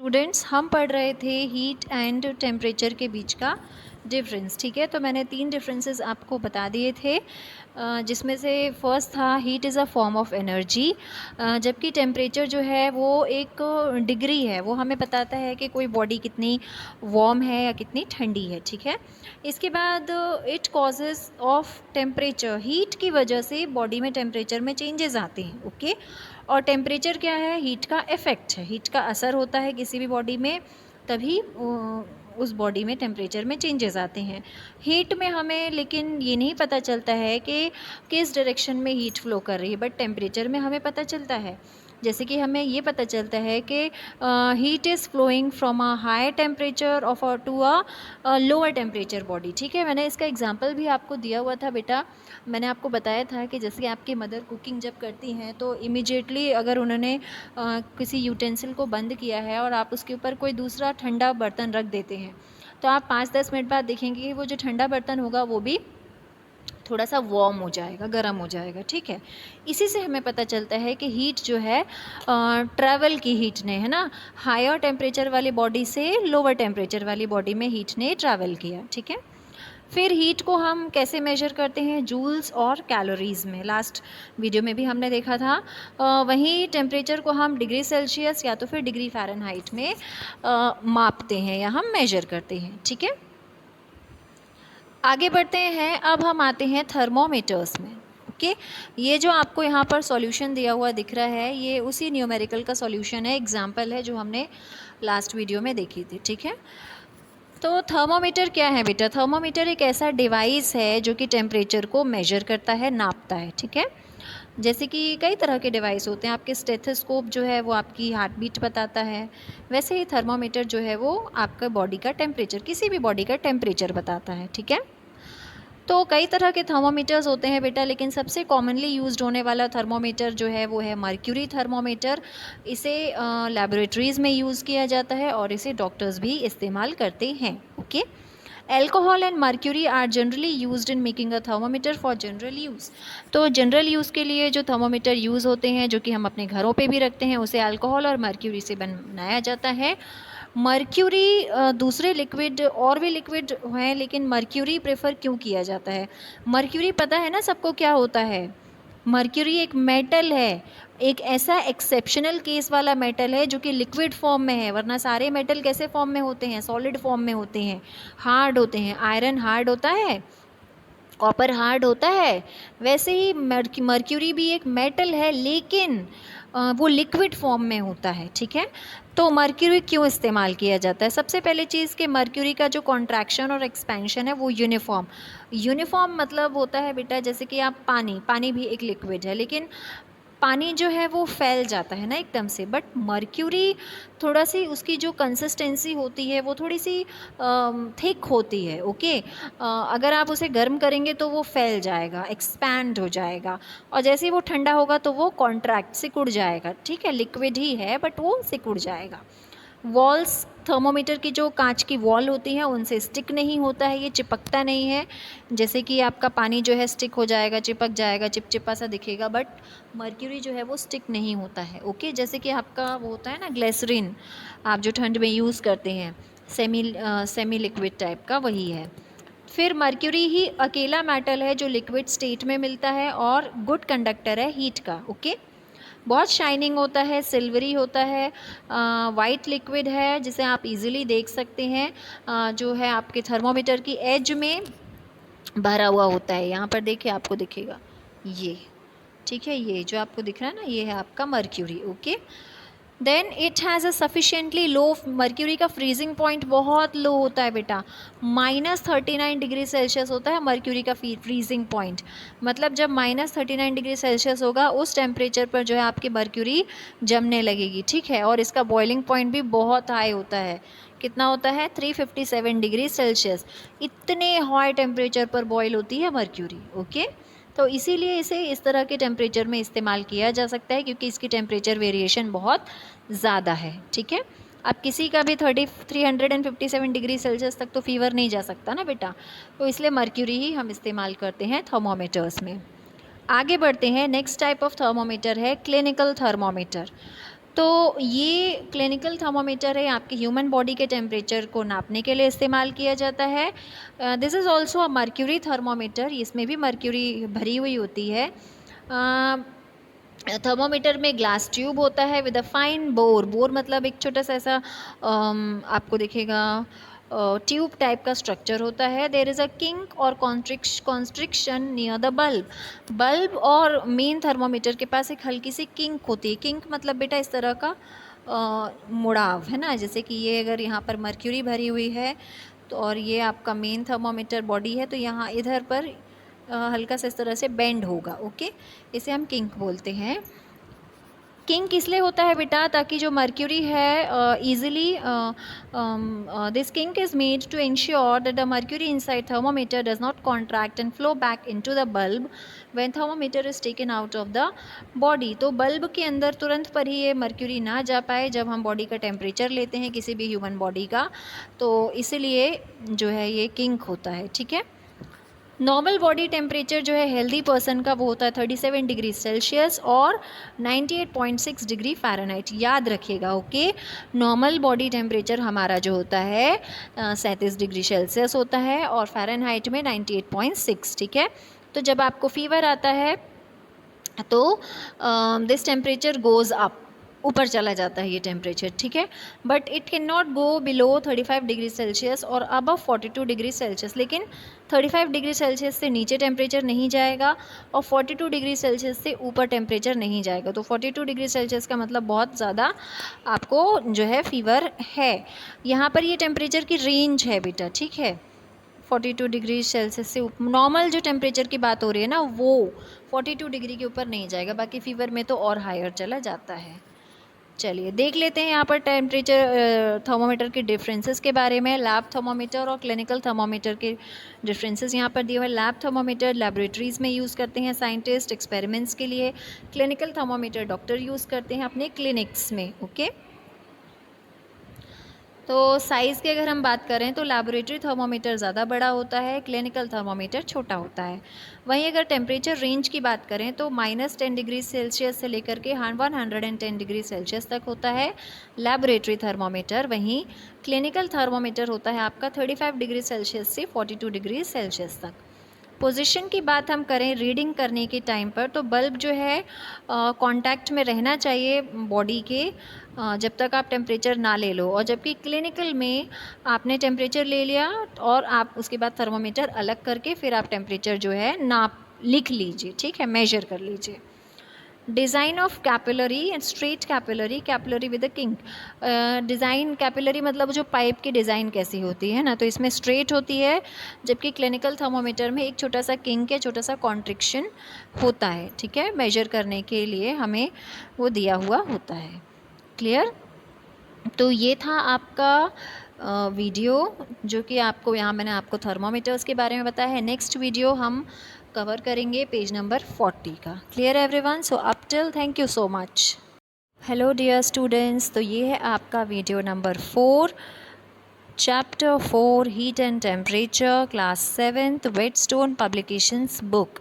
Students, हम पढ़ रहे थे हीट एंड टेम्परेचर के बीच का डिफरेंस। ठीक है, तो मैंने 3 डिफरेंसेस आपको बता दिए थे, जिसमें से फर्स्ट था heat is a form of energy, जबकि टेम्परेचर जो है वो एक डिग्री है, वो हमें बताता है कि कोई बॉडी कितनी वार्म है या कितनी ठंडी है। ठीक है, इसके बाद it causes of temperature, heat की वजह से बॉडी में टेम्परेचर में चेंजेस आते हैं। ओके, और टेम्परेचर क्या है? हीट का इफ़ेक्ट है, हीट का असर होता है किसी भी बॉडी में, तभी उस बॉडी में टेम्परेचर में चेंजेस आते हैं। हीट में हमें लेकिन ये नहीं पता चलता है कि किस डायरेक्शन में हीट फ्लो कर रही है, बट टेम्परेचर में हमें पता चलता है। जैसे कि हमें ये पता चलता है कि heat is flowing from a high temperature of to a lower temperature body. ठीक है, मैंने इसका एग्जांपल भी आपको दिया हुआ था बेटा। मैंने आपको बताया था कि जैसे आपकी मदर कुकिंग जब करती हैं तो इमीडिएटली अगर उन्होंने किसी यूटेंसिल को बंद किया है और आप उसके ऊपर कोई दूसरा ठंडा बर्तन रख देते हैं, तो आप 5-10 मिनट बाद देखेंगे कि वो जो ठंडा बर्तन होगा वो भी थोड़ा सा वार्म हो जाएगा, गर्म हो जाएगा। ठीक है, इसी से हमें पता चलता है कि हीट जो है ट्रैवल की हीट ने, है ना, हायर टेम्परेचर वाली बॉडी से लोअर टेम्परेचर वाली बॉडी में हीट ने ट्रैवल किया। ठीक है, फिर हीट को हम कैसे मेजर करते हैं? जूल्स और कैलोरीज़ में। लास्ट वीडियो में भी हमने देखा था। वहीं टेम्परेचर को हम डिग्री सेल्सियस या तो फिर डिग्री फ़ारेनहाइट में मापते हैं या हम मेजर करते हैं। ठीक है, आगे बढ़ते हैं। अब हम आते हैं थर्मोमीटर्स में। ओके, ये जो आपको यहाँ पर सॉल्यूशन दिया हुआ दिख रहा है, ये उसी न्यूमेरिकल का सॉल्यूशन है, एग्जाम्पल है जो हमने लास्ट वीडियो में देखी थी। ठीक है, तो थर्मोमीटर क्या है बेटा? थर्मोमीटर एक ऐसा डिवाइस है जो कि टेम्परेचर को मेजर करता है, नापता है। ठीक है, जैसे कि कई तरह के डिवाइस होते हैं। आपके स्टेथोस्कोप जो है वो आपकी हार्ट बीट बताता है, वैसे ही थर्मोमीटर जो है वो आपका बॉडी का टेम्परेचर, किसी भी बॉडी का टेम्परेचर बताता है। ठीक है, तो कई तरह के थर्मोमीटर्स होते हैं बेटा, लेकिन सबसे कॉमनली यूज्ड होने वाला थर्मोमीटर जो है वो है मर्क्यूरी थर्मोमीटर। इसे लैबोरेटरीज़ में यूज़ किया जाता है और इसे डॉक्टर्स भी इस्तेमाल करते हैं। Okay, alcohol and mercury are generally used in making a thermometer for general use. तो जनरल यूज़ के लिए जो थर्मोमीटर यूज़ होते हैं, जो कि हम अपने घरों पे भी रखते हैं, उसे अल्कोहल और मर्क्यूरी से बनाया जाता है। मर्क्यूरी दूसरे लिक्विड और भी लिक्विड हैं, लेकिन मर्क्यूरी प्रेफर क्यों किया जाता है? मर्क्यूरी पता है ना सबको क्या होता है? मर्क्यूरी एक मेटल है, एक ऐसा एक्सेप्शनल केस वाला मेटल है जो कि लिक्विड फॉर्म में है, वरना सारे मेटल कैसे फॉर्म में होते हैं? सॉलिड फॉर्म में होते हैं, हार्ड होते हैं। आयरन हार्ड होता है, कॉपर हार्ड होता है, वैसे ही मर्क्यूरी भी एक मेटल है, लेकिन वो लिक्विड फॉर्म में होता है। ठीक है, तो मर्क्यूरी क्यों इस्तेमाल किया जाता है? सबसे पहले चीज़ कि मर्क्यूरी का जो कॉन्ट्रैक्शन और एक्सपेंशन है वो यूनिफॉर्म, यूनिफॉर्म मतलब होता है बेटा, जैसे कि आप पानी भी एक लिक्विड है, लेकिन पानी जो है वो फैल जाता है ना एकदम से, बट मर्क्यूरी थोड़ा सी उसकी जो कंसिस्टेंसी होती है वो थोड़ी सी थिक होती है। ओके, अगर आप उसे गर्म करेंगे तो वो फैल जाएगा, एक्सपैंड हो जाएगा, और जैसे ही वो ठंडा होगा तो वो कॉन्ट्रैक्ट, सिकुड़ जाएगा। ठीक है, लिक्विड ही है बट वो सिकुड़ जाएगा। वॉल्स, थर्मोमीटर की जो कांच की वॉल होती है उनसे स्टिक नहीं होता है, ये चिपकता नहीं है। जैसे कि आपका पानी जो है स्टिक हो जाएगा, चिपक जाएगा, चिपचिपा सा दिखेगा, बट मर्क्यूरी जो है वो स्टिक नहीं होता है। ओके, जैसे कि आपका वो होता है ना ग्लिसरीन, आप जो ठंड में यूज़ करते हैं, सेमी लिक्विड टाइप का, वही है। फिर मर्क्यूरी ही अकेला मेटल है जो लिक्विड स्टेट में मिलता है और गुड कंडक्टर है हीट का। ओके, बहुत शाइनिंग होता है, सिल्वरी होता है, वाइट लिक्विड है जिसे आप इजीली देख सकते हैं, जो है आपके थर्मोमीटर की एज में भरा हुआ होता है। यहाँ पर देखिए, आपको दिखेगा ये। ठीक है, ये जो आपको दिख रहा है ना, ये है आपका mercury. Okay, then it has a sufficiently low, mercury का फ्रीजिंग पॉइंट बहुत लो होता है बेटा, -39 डिग्री सेल्सियस होता है मर्क्यूरी का फ्रीजिंग पॉइंट। मतलब जब -39 डिग्री सेल्सियस होगा उस टेम्परेचर पर जो है आपकी मर्क्यूरी जमने लगेगी। ठीक है, और इसका बॉइलिंग पॉइंट भी बहुत हाई होता है। कितना होता है? 357 डिग्री सेल्सियस। इतने हाई टेम्परेचर पर बॉयल होती है मर्क्यूरी। ओके, तो इसीलिए इसे इस तरह के टेम्परेचर में इस्तेमाल किया जा सकता है, क्योंकि इसकी टेम्परेचर वेरिएशन बहुत ज़्यादा है। ठीक है, अब किसी का भी 357 डिग्री सेल्सियस तक तो फीवर नहीं जा सकता ना बेटा, तो इसलिए मर्क्यूरी ही हम इस्तेमाल करते हैं थर्मोमीटर्स में। आगे बढ़ते हैं। नेक्स्ट टाइप ऑफ थर्मोमीटर है क्लिनिकल थर्मोमीटर। तो ये क्लिनिकल थर्मोमीटर है, आपके ह्यूमन बॉडी के टेम्परेचर को नापने के लिए इस्तेमाल किया जाता है। This is also a mercury thermometer, इसमें भी मर्क्यूरी भरी हुई होती है। थर्मोमीटर में ग्लास ट्यूब होता है विद अ फाइन बोर मतलब एक छोटा सा ऐसा आपको दिखेगा ट्यूब टाइप का स्ट्रक्चर होता है। देयर इज़ अ किंक और कॉन्स्ट्रिक्शन नियर द बल्ब और मेन थर्मोमीटर के पास एक हल्की सी किंक होती है। किंक मतलब बेटा इस तरह का मुड़ाव है ना, जैसे कि ये अगर यहाँ पर मर्क्यूरी भरी हुई है तो और ये आपका मेन थर्मोमीटर बॉडी है, तो यहाँ इधर पर हल्का सा इस तरह से बेंड होगा। ओके, इसे हम किंक बोलते हैं। किंक इसलिए होता है बेटा ताकि जो मर्क्यूरी है easily this kink is made to ensure that the mercury inside thermometer does not contract and flow back into the bulb when thermometer is taken out of the body. तो bulb के अंदर तुरंत पर ही ये mercury ना जा पाए जब हम बॉडी का टेम्परेचर लेते हैं किसी भी ह्यूमन बॉडी का, तो इसीलिए जो है ये किंक होता है। ठीक है, नॉर्मल बॉडी टेम्परेचर जो है हेल्दी पर्सन का वो होता है 37 डिग्री सेल्सियस और 98.6 डिग्री फ़ारेनहाइट। याद रखिएगा। ओके, नॉर्मल बॉडी टेम्परेचर हमारा जो होता है 37 डिग्री सेल्सियस होता है और फ़ारेनहाइट में 98.6। ठीक है, तो जब आपको फीवर आता है तो दिस टेम्परेचर गोज़ अप, ऊपर चला जाता है ये टेम्परेचर। ठीक है, but it can not go below 35 degree Celsius और अबव 42 डिग्री सेल्सियस। लेकिन 35 डिग्री सेल्सियस से नीचे टेम्परेचर नहीं जाएगा और 42 डिग्री सेल्सियस से ऊपर टेम्परेचर नहीं जाएगा। तो 42 डिग्री सेल्सियस का मतलब बहुत ज़्यादा आपको जो है फीवर है। यहाँ पर ये टेम्परेचर की रेंज है बेटा। ठीक है, 42 डिग्री सेल्सियस से नॉर्मल जो टेम्परेचर की बात हो रही है ना वो 42 डिग्री के ऊपर नहीं जाएगा, बाकी फीवर में तो और हायर चला जाता है। चलिए देख लेते हैं यहाँ पर टेम्परेचर थर्मोमीटर के डिफरेंसेस के बारे में। लैब थर्मोमीटर और क्लिनिकल थर्मोमीटर के डिफरेंसेस यहाँ पर दिए हुए। लैब थर्मोमीटर लेबोरेटरीज़ में यूज़ करते हैं साइंटिस्ट एक्सपेरिमेंट्स के लिए। क्लिनिकल थर्मोमीटर डॉक्टर यूज़ करते हैं अपने क्लिनिक्स में। ओके, तो साइज़ की अगर हम बात करें तो लैबोरेटरी थर्मोमीटर ज़्यादा बड़ा होता है, क्लिनिकल थर्मोमीटर छोटा होता है। वहीं अगर टेम्परेचर रेंज की बात करें तो -10 डिग्री सेल्सियस से लेकर के 110 डिग्री सेल्सियस तक होता है लैबोरेटरी थर्मोमीटर। वहीं क्लिनिकल थर्मोमीटर होता है आपका 35 डिग्री सेल्सियस से 42 डिग्री सेल्सियस तक। पोजीशन की बात हम करें रीडिंग करने के टाइम पर तो बल्ब जो है कांटेक्ट में रहना चाहिए बॉडी के जब तक आप टेम्परेचर ना ले लो, और जबकि क्लिनिकल में आपने टेम्परेचर ले लिया और आप उसके बाद थर्मोमीटर अलग करके फिर आप टेम्परेचर जो है नाप लिख लीजिए। ठीक है, मेजर कर लीजिए। Design of capillary and straight capillary with a kink. Design capillary मतलब जो पाइप की डिज़ाइन कैसी होती है ना, तो इसमें स्ट्रेट होती है, जबकि क्लिनिकल थर्मोमीटर में एक छोटा सा किंक या छोटा सा कॉन्ट्रिक्शन होता है। ठीक है, मेजर करने के लिए हमें वो दिया हुआ होता है। क्लियर? तो ये था आपका वीडियो जो कि आपको यहाँ मैंने आपको थर्मोमीटर्स के बारे में बताया है। नेक्स्ट वीडियो हम कवर करेंगे पेज नंबर 40 का। Clear everyone? So up till thank you so much. Hello dear students, तो ये है आपका video number 4, chapter 4 heat and temperature, class 7th Whetstone publications book.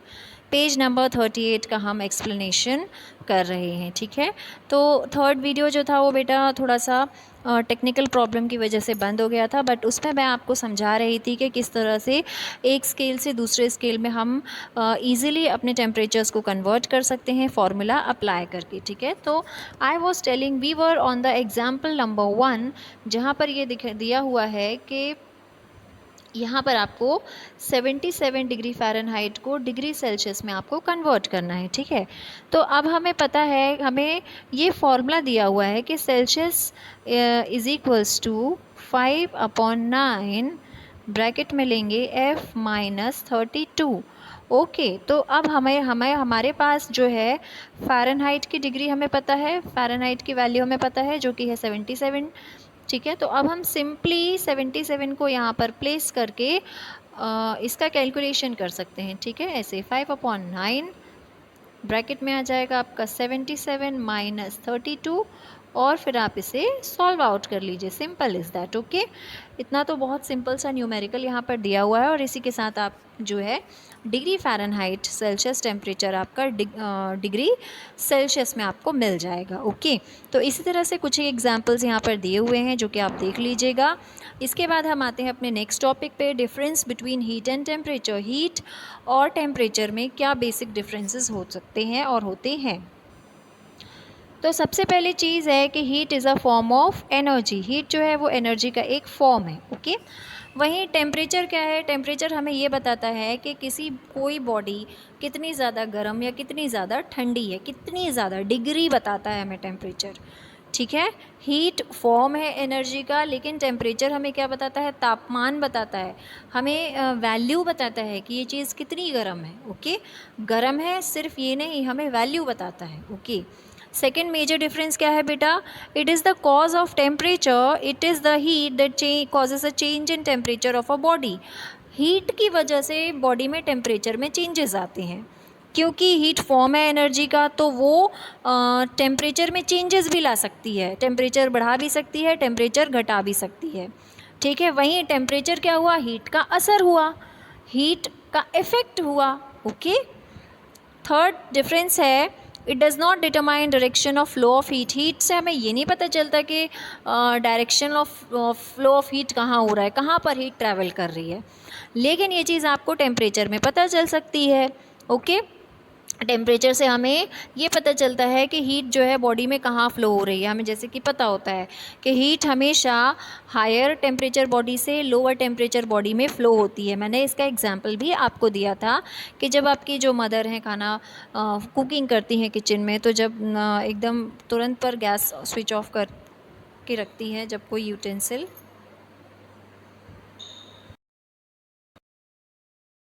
Page number 38 का हम एक्सप्लेनेशन कर रहे हैं। ठीक है, तो थर्ड वीडियो जो था वो बेटा थोड़ा सा टेक्निकल प्रॉब्लम की वजह से बंद हो गया था, बट उसमें मैं आपको समझा रही थी कि किस तरह से एक स्केल से दूसरे स्केल में हम इजीली अपने टेम्परेचर्स को कन्वर्ट कर सकते हैं फॉर्मूला अप्लाई करके। ठीक है, तो I was telling we were on the example number 1, जहाँ पर ये दिया हुआ है कि यहाँ पर आपको 77 डिग्री फ़ारेनहाइट को डिग्री सेल्सियस में आपको कन्वर्ट करना है। ठीक है, तो अब हमें पता है, हमें ये फॉर्मूला दिया हुआ है कि Celsius is equals to 5/9 bracket में लेंगे F-32। ओके, तो अब हमें हमारे पास जो है फ़ारेनहाइट की डिग्री हमें पता है, फ़ारेनहाइट की वैल्यू हमें पता है जो कि है 77। ठीक है, तो अब हम सिंपली 77 को यहाँ पर प्लेस करके इसका कैलकुलेशन कर सकते हैं। ठीक है, ऐसे 5/9 ब्रैकेट में आ जाएगा आपका 77 - 32 और फिर आप इसे सॉल्व आउट कर लीजिए। Simple is that. ओके, इतना तो बहुत सिंपल सा न्यूमेरिकल यहाँ पर दिया हुआ है, और इसी के साथ आप जो है डिग्री फ़ारेनहाइट सेल्सियस टेम्परेचर आपका डिग्री सेल्सियस में आपको मिल जाएगा। ओके, तो इसी तरह से कुछ एग्जांपल्स यहाँ पर दिए हुए हैं जो कि आप देख लीजिएगा। इसके बाद हम आते हैं अपने नेक्स्ट टॉपिक पे, difference between heat and temperature. Heat और टेम्परेचर में क्या बेसिक डिफरेंसेस हो सकते हैं और होते हैं। तो सबसे पहली चीज़ है कि heat is a form of energy. Heat जो है वो एनर्जी का एक फॉर्म है। ओके, वहीं टेम्परेचर क्या है, टेम्परेचर हमें ये बताता है कि कोई बॉडी कितनी ज़्यादा गर्म या कितनी ज़्यादा ठंडी है, कितनी ज़्यादा डिग्री बताता है हमें टेम्परेचर। ठीक है, हीट फॉर्म है एनर्जी का, लेकिन टेम्परेचर हमें क्या बताता है, तापमान बताता है, हमें वैल्यू बताता है कि ये चीज़ कितनी गर्म है। ओके, गर्म है सिर्फ ये नहीं, हमें वैल्यू बताता है। ओके, सेकेंड मेजर डिफरेंस क्या है बेटा, it is the cause of temperature, it is the heat that causes a change in temperature of a body. Heat की वजह से बॉडी में टेम्परेचर में चेंजेस आते हैं, क्योंकि हीट फॉर्म है एनर्जी का, तो वो टेम्परेचर में चेंजेस भी ला सकती है, टेम्परेचर बढ़ा भी सकती है, टेम्परेचर घटा भी सकती है। ठीक है, वहीं टेम्परेचर क्या हुआ, हीट का असर हुआ, हीट का इफ़ेक्ट हुआ। ओके, थर्ड डिफरेंस है, it does not determine direction of flow of heat. Heat से हमें ये नहीं पता चलता कि direction of flow of heat कहाँ हो रहा है, कहाँ पर हीट ट्रैवल कर रही है, लेकिन ये चीज़ आपको टेम्परेचर में पता चल सकती है। ओके, टेम्परेचर से हमें ये पता चलता है कि हीट जो है बॉडी में कहाँ फ़्लो हो रही है। हमें जैसे कि पता होता है कि हीट हमेशा हायर टेम्परेचर बॉडी से लोअर टेम्परेचर बॉडी में फ़्लो होती है। मैंने इसका एग्जांपल भी आपको दिया था कि जब आपकी जो मदर हैं खाना कुकिंग करती हैं किचन में, तो जब एकदम तुरंत पर गैस स्विच ऑफ कर के रखती हैं जब कोई यूटेंसिल